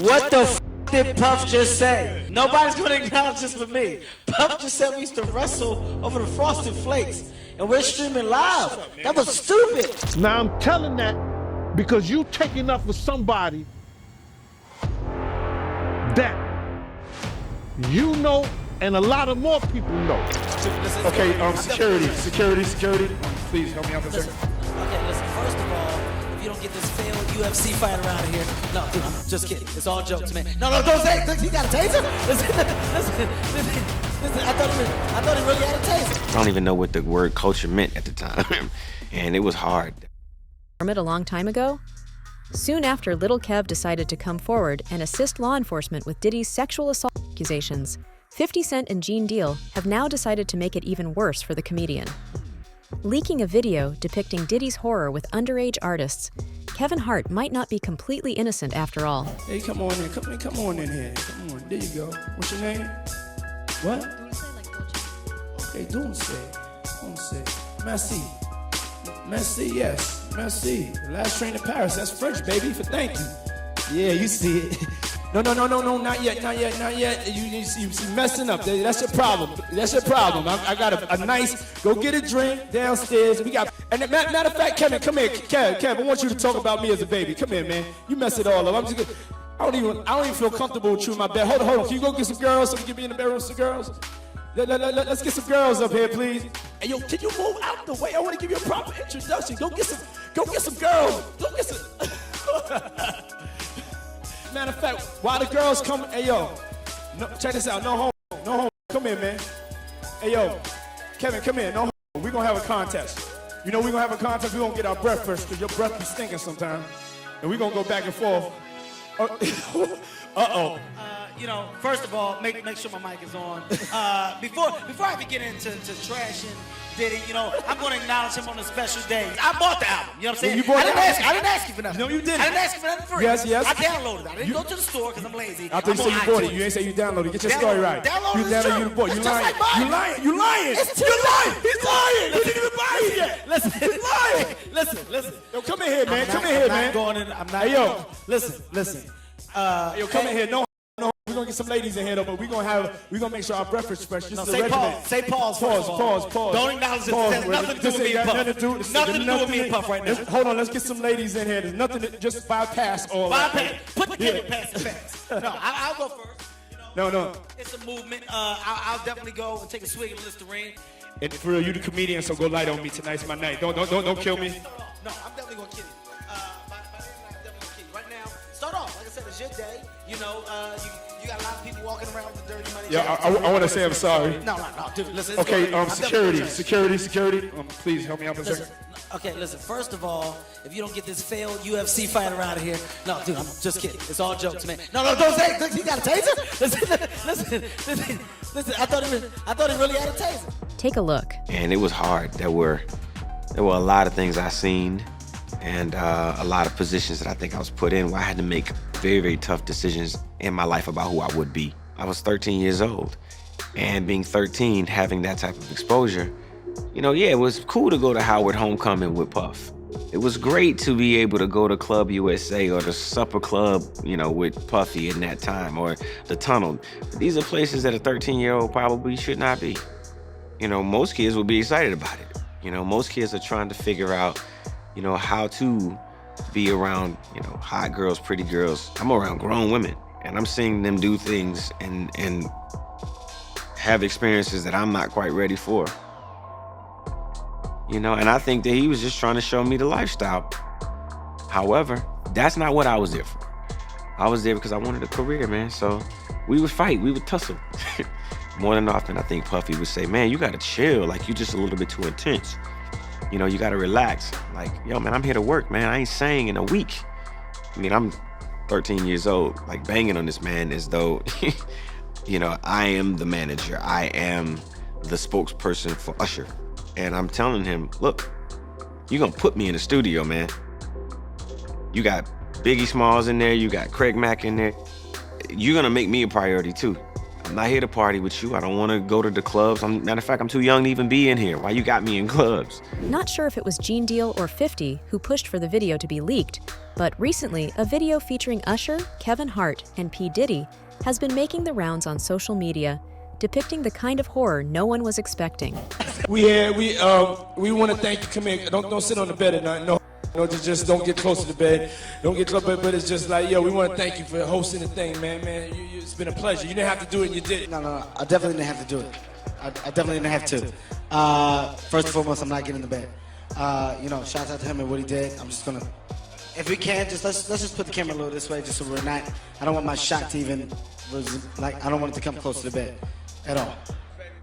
What the f did Puff just say? Nobody's gonna acknowledge this for me. Puff just said we used to wrestle over the Frosted Flakes, and we're streaming live. That was stupid. Now I'm telling that because you taking up for somebody that you know and a lot of more people know. Okay, security. Please help me out for a second. Okay, listen, first of all, if you don't get this failed UFC fight around here, no, dude, I'm just kidding. It's all jokes, man. No, don't say it. You got a taser? Listen. I thought he really had a taser. I don't even know what the word culture meant at the time, and it was hard. A long time ago? Soon after Little Kev decided to come forward and assist law enforcement with Diddy's sexual assault accusations, 50 Cent and Gene Deal have now decided to make it even worse for the comedian. Leaking a video depicting Diddy's horror with underage artists, Kevin Hart might not be completely innocent after all. Hey, come on in. Come on in here. Come on. There you go. What's your name? What? Okay, Dulce. Merci, yes. Merci. Last train to Paris. That's French, baby, for thank you. Yeah, you see it. No, not yet. You messing up. That's your problem. I got a nice, go get a drink downstairs. We got, and matter of fact, Kevin, come here. Kev, I want you to talk about me as a baby. Come here, man. You mess it all up. I don't even feel comfortable with you in my bed. Hold on. Can you go get some girls? So we can be in the bedroom with some girls? Let's get some girls up here, please. Hey, yo, can you move out the way? I want to give you a proper introduction. Go get some girls. Matter of fact, while the girls come, hey, yo, no, check this out. No home. Come here, man. Hey, yo, Kevin, come here. No home. We're going to have a contest. You know, we're going to have a contest. We're going to get our breath first because your breath be stinking sometimes. And we're going to go back and forth. Uh-oh. You know, first of all, make sure my mic is on. Before I begin into trashing Diddy, you know, I'm going to acknowledge him on a special day. I bought the album, you know what I'm saying? I didn't ask you for nothing. No, you didn't. I didn't ask you for nothing free. Yes. I downloaded it. I didn't go to the store because I'm lazy. I thought you said you bought it. You ain't say you downloaded it. Get your story right. Download you downloaded, you bought it. You lying. You're lying. He's lying. He didn't even buy it yet. Listen. He's lying. Listen. Yo, come in here, man. I'm not. Hey, yo. Listen. Yo, come in here. No. We're gonna get some ladies in here though, but we're gonna make sure our breath is fresh. No, say pause. Pause. Don't acknowledge it. It has nothing to do with me and Puff. Nothing to do with me and Puff right now. Hold on, let's get some ladies in here. There's nothing to just bypass all that. Put the Kevin past the facts. No, I'll go first. You know, No. It's a movement. I'll definitely go and take a swig of Listerine. And for real, you the comedian, so go light on me. Tonight's my night. Don't kill me. No, I'm definitely gonna kill you. By the end of the night, I'm definitely gonna kill you. Right now, start off. Like I said, it's your day. You know, you got a lot of people walking around with the dirty money. Yeah, I want to say I'm sorry. No, dude, listen. Okay, security. Please help me out for a second. Okay, listen, first of all, if you don't get this failed UFC fight around here, no, dude, I'm just kidding. It's all jokes, man. No, don't say it. You got a taser? Listen, I thought he really had a taser. Take a look. And it was hard. There were a lot of things I seen and a lot of positions that I think I was put in where I had to make very, very tough decisions in my life about who I would be. I was 13 years old, and being 13, having that type of exposure, you know, yeah, it was cool to go to Howard Homecoming with Puff. It was great to be able to go to Club USA or the Supper Club, you know, with Puffy in that time, or the Tunnel. But these are places that a 13-year-old probably should not be. You know, most kids will be excited about it. You know, most kids are trying to figure out, you know, how to be around, you know, hot girls, pretty girls. I'm around grown women, and I'm seeing them do things and have experiences that I'm not quite ready for. You know, and I think that he was just trying to show me the lifestyle. However, that's not what I was there for. I was there because I wanted a career, man. So we would fight, we would tussle. More than often, I think Puffy would say, man, you gotta chill. Like, you just a little bit too intense. You know, you gotta relax. Like, yo, man, I'm here to work, man. I ain't sang in a week. I mean, I'm 13 years old, like banging on this man as though, you know, I am the manager. I am the spokesperson for Usher. And I'm telling him, look, you're gonna put me in the studio, man. You got Biggie Smalls in there, you got Craig Mack in there. You're gonna make me a priority too. I'm not here to party with you. I don't want to go to the clubs. Matter of fact, I'm too young to even be in here. Why you got me in clubs? Not sure if it was Gene Deal or 50 who pushed for the video to be leaked, but recently a video featuring Usher, Kevin Hart, and P. Diddy has been making the rounds on social media, depicting the kind of horror no one was expecting. We want to thank you. Come here. Don't sit on the bed at night. No, just don't get close to the bed. Don't get close, but it's just like, yo, we want to thank you for hosting the thing, man. It's been a pleasure. You didn't have to do it, and you did it. No, I definitely didn't have to do it. I definitely didn't have to. First and foremost, I'm not getting in the bed. Shout out to him and what he did. I'm just gonna, if we can, let's just put the camera a little this way, just so we're not. I don't want my shot to even, I don't want it to come close to the bed at all.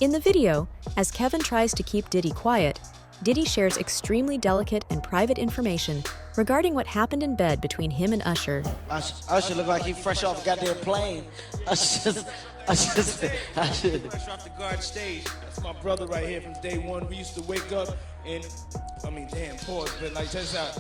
In the video, as Kevin tries to keep Diddy quiet, Diddy shares extremely delicate and private information regarding what happened in bed between him and Usher. Usher look like he fresh off a goddamn plane. Usher off the guard stage. That's my brother right here from day one. We used to wake up and, pause, but like, check this out.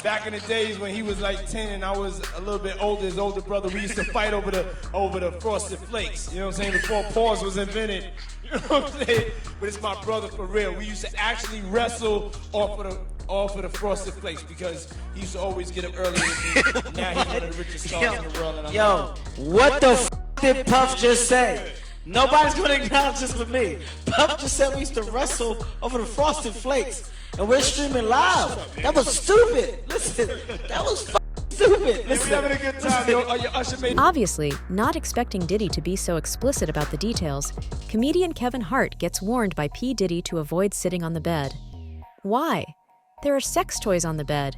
Back in the days when he was like 10 and I was a little bit older, his older brother, we used to fight over the Frosted Flakes. You know what I'm saying? Before pause was invented. You know what I'm saying? But it's my brother for real. We used to actually wrestle off of the Frosted Flakes because he used to always get up early with me. Now he's one of the richest stars in the world. And what the f did Puff just say? Nobody's gonna acknowledge this with me. Puff just said we used to wrestle over the Frosted Flakes. And we're streaming live. That was stupid. Listen, that was stupid. Listen. We're having a good time, yo. Obviously, not expecting Diddy to be so explicit about the details, comedian Kevin Hart gets warned by P. Diddy to avoid sitting on the bed. Why? There are sex toys on the bed.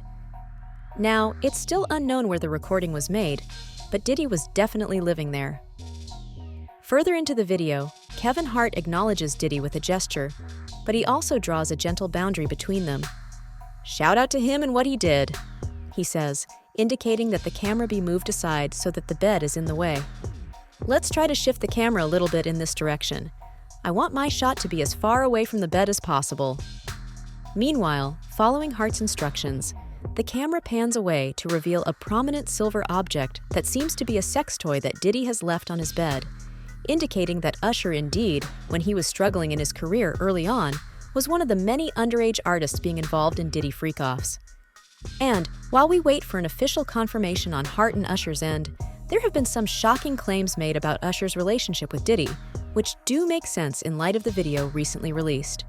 Now, it's still unknown where the recording was made, but Diddy was definitely living there. Further into the video, Kevin Hart acknowledges Diddy with a gesture, but he also draws a gentle boundary between them. Shout out to him and what he did, he says, indicating that the camera be moved aside so that the bed is in the way. Let's try to shift the camera a little bit in this direction. I want my shot to be as far away from the bed as possible. Meanwhile, following Hart's instructions, the camera pans away to reveal a prominent silver object that seems to be a sex toy that Diddy has left on his bed, indicating that Usher indeed, when he was struggling in his career early on, was one of the many underage artists being involved in Diddy freak-offs. And while we wait for an official confirmation on Hart and Usher's end, there have been some shocking claims made about Usher's relationship with Diddy, which do make sense in light of the video recently released.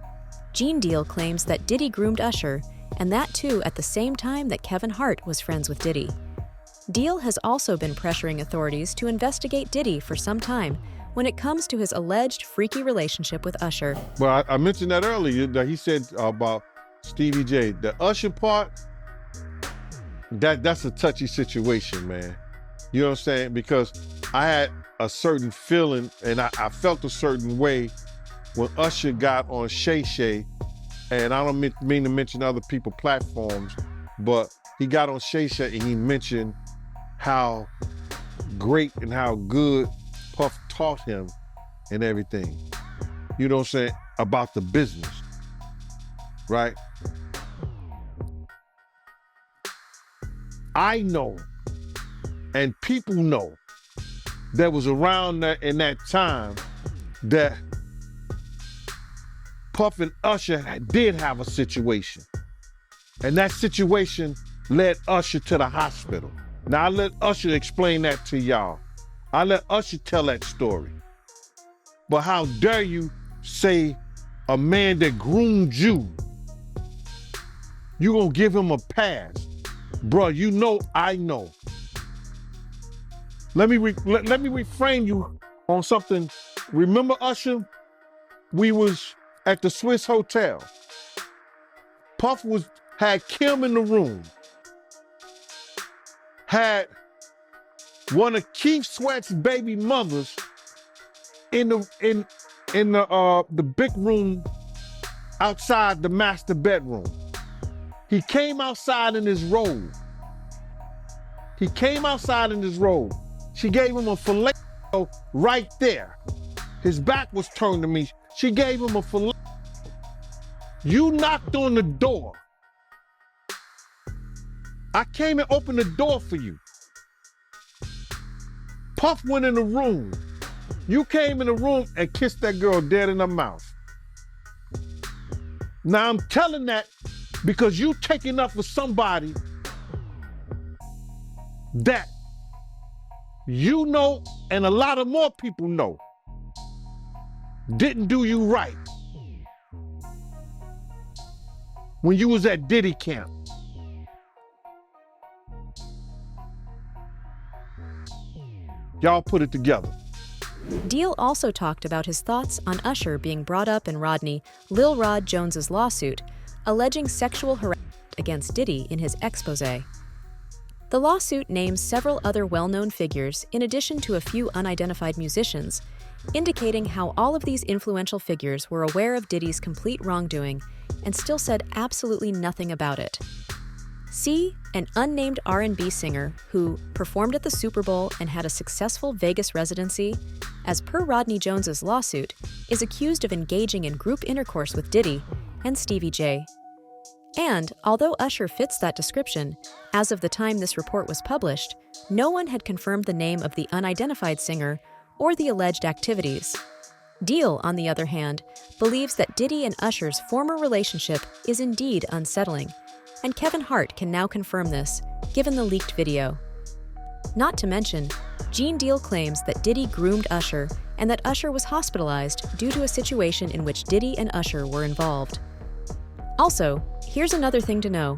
Gene Deal claims that Diddy groomed Usher, and that too at the same time that Kevin Hart was friends with Diddy. Deal has also been pressuring authorities to investigate Diddy for some time when it comes to his alleged freaky relationship with Usher. Well, I mentioned that earlier, that he said about Stevie J. The Usher part, that's a touchy situation, man. You know what I'm saying? Because I had a certain feeling and I felt a certain way when Usher got on Shay Shay, and I don't mean to mention other people's platforms, but he got on Shay Shay and he mentioned how great and how good Puff taught him and everything. You know what I'm saying? About the business, right? I know, and people know, that was around that in that time that Puff and Usher did have a situation. And that situation led Usher to the hospital. Now, I let Usher explain that to y'all. I let Usher tell that story. But how dare you say a man that groomed you, you gonna give him a pass? Bruh, you know I know. Let me reframe you on something. Remember Usher? We was at the Swiss Hotel. Puff had Kim in the room. Had one of Keith Sweat's baby mothers in the big room outside the master bedroom. He came outside in his robe. She gave him a fillet right there. His back was turned to me. She gave him a fillet. You knocked on the door. I came and opened the door for you. Puff went in the room. You came in the room and kissed that girl dead in her mouth. Now I'm telling that because you taking up for somebody that you know and a lot of more people know didn't do you right when you was at Diddy camp. Y'all put it together. Deal also talked about his thoughts on Usher being brought up in Rodney Lil Rod Jones's lawsuit, alleging sexual harassment against Diddy in his exposé. The lawsuit names several other well-known figures in addition to a few unidentified musicians, indicating how all of these influential figures were aware of Diddy's complete wrongdoing and still said absolutely nothing about it. See, an unnamed R&B singer who performed at the Super Bowl and had a successful Vegas residency, as per Rodney Jones's lawsuit, is accused of engaging in group intercourse with Diddy and Stevie J. And, although Usher fits that description, as of the time this report was published, no one had confirmed the name of the unidentified singer or the alleged activities. Deal, on the other hand, believes that Diddy and Usher's former relationship is indeed unsettling, and Kevin Hart can now confirm this, given the leaked video. Not to mention, Gene Deal claims that Diddy groomed Usher and that Usher was hospitalized due to a situation in which Diddy and Usher were involved. Also, here's another thing to know.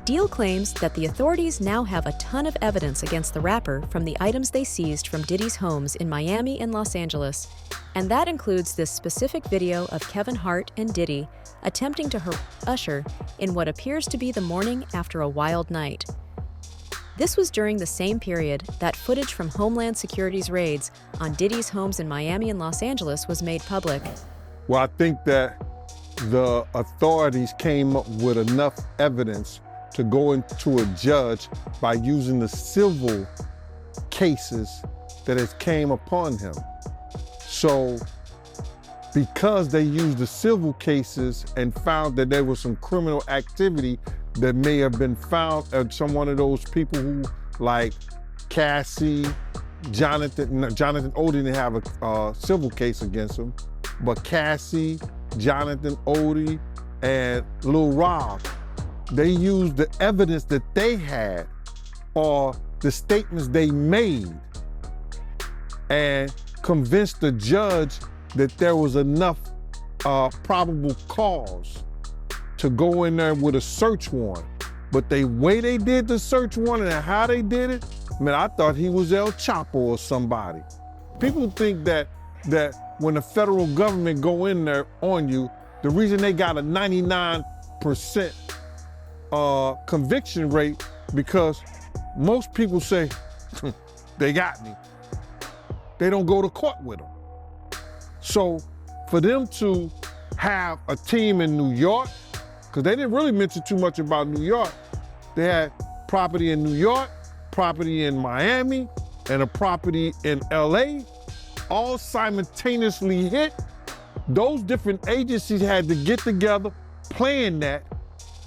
Deal claims that the authorities now have a ton of evidence against the rapper from the items they seized from Diddy's homes in Miami and Los Angeles, and that includes this specific video of Kevin Hart and Diddy attempting to harass Usher in what appears to be the morning after a wild night. This was during the same period that footage from Homeland Security's raids on Diddy's homes in Miami and Los Angeles was made public. Well, I think that the authorities came up with enough evidence to go into a judge by using the civil cases that has came upon him. So, because they used the civil cases and found that there was some criminal activity that may have been found at some one of those people who, like Cassie, Jonathan Odie didn't have a civil case against him, but Cassie, Jonathan Odie, and Lil Rob, they used the evidence that they had or the statements they made and convinced the judge that there was enough probable cause to go in there with a search warrant. But the way they did the search warrant and how they did it, man, I thought he was El Chapo or somebody. People think that when the federal government go in there on you, the reason they got a 99% conviction rate because most people say, they got me. They don't go to court with them. So for them to have a team in New York, because they didn't really mention too much about New York. They had property in New York, property in Miami, and a property in LA, all simultaneously hit. Those different agencies had to get together, plan that,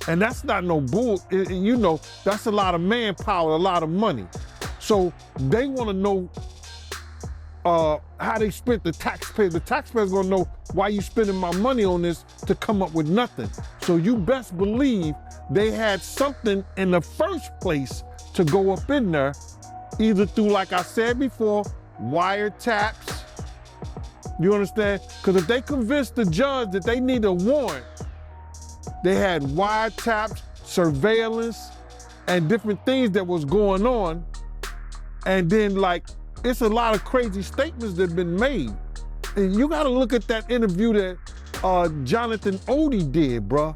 and that's not no bull. You know, that's a lot of manpower, a lot of money. So they want to know how they spent the taxpayers. The taxpayers gonna know why you spending my money on this to come up with nothing. So you best believe they had something in the first place to go up in there, either through, like I said before, wiretaps. You understand? Because if they convinced the judge that they need a warrant, they had wiretaps, surveillance, and different things that was going on. And then, like, it's a lot of crazy statements that have been made. And you gotta look at that interview that Jonathan Odie did, bruh.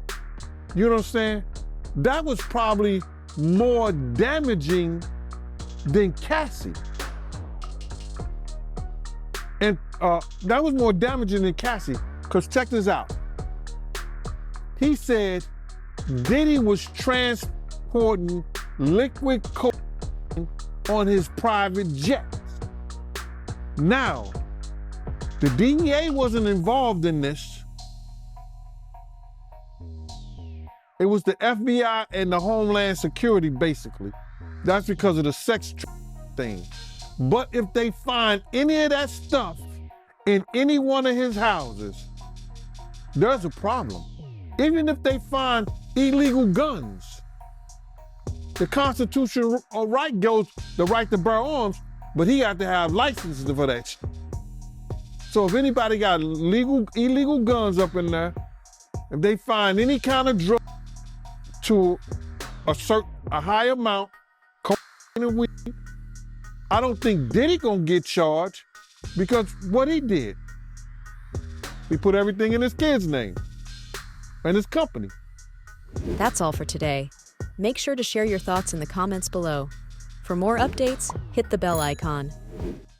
You know what I'm saying? That was probably more damaging than Cassie. And that was more damaging than Cassie, because check this out. He said Diddy was transporting liquid cocaine on his private jet. Now, the DEA wasn't involved in this. It was the FBI and the Homeland Security, basically. That's because of the sex thing. But if they find any of that stuff in any one of his houses, there's a problem. Even if they find illegal guns, the constitutional right goes the right to bear arms, but he got to have licenses for that shit. So if anybody got illegal guns up in there, if they find any kind of drug to a high amount, cocaine and weed, I don't think Diddy gonna get charged because what he did. He put everything in his kid's name and his company. That's all for today. Make sure to share your thoughts in the comments below. For more updates, hit the bell icon.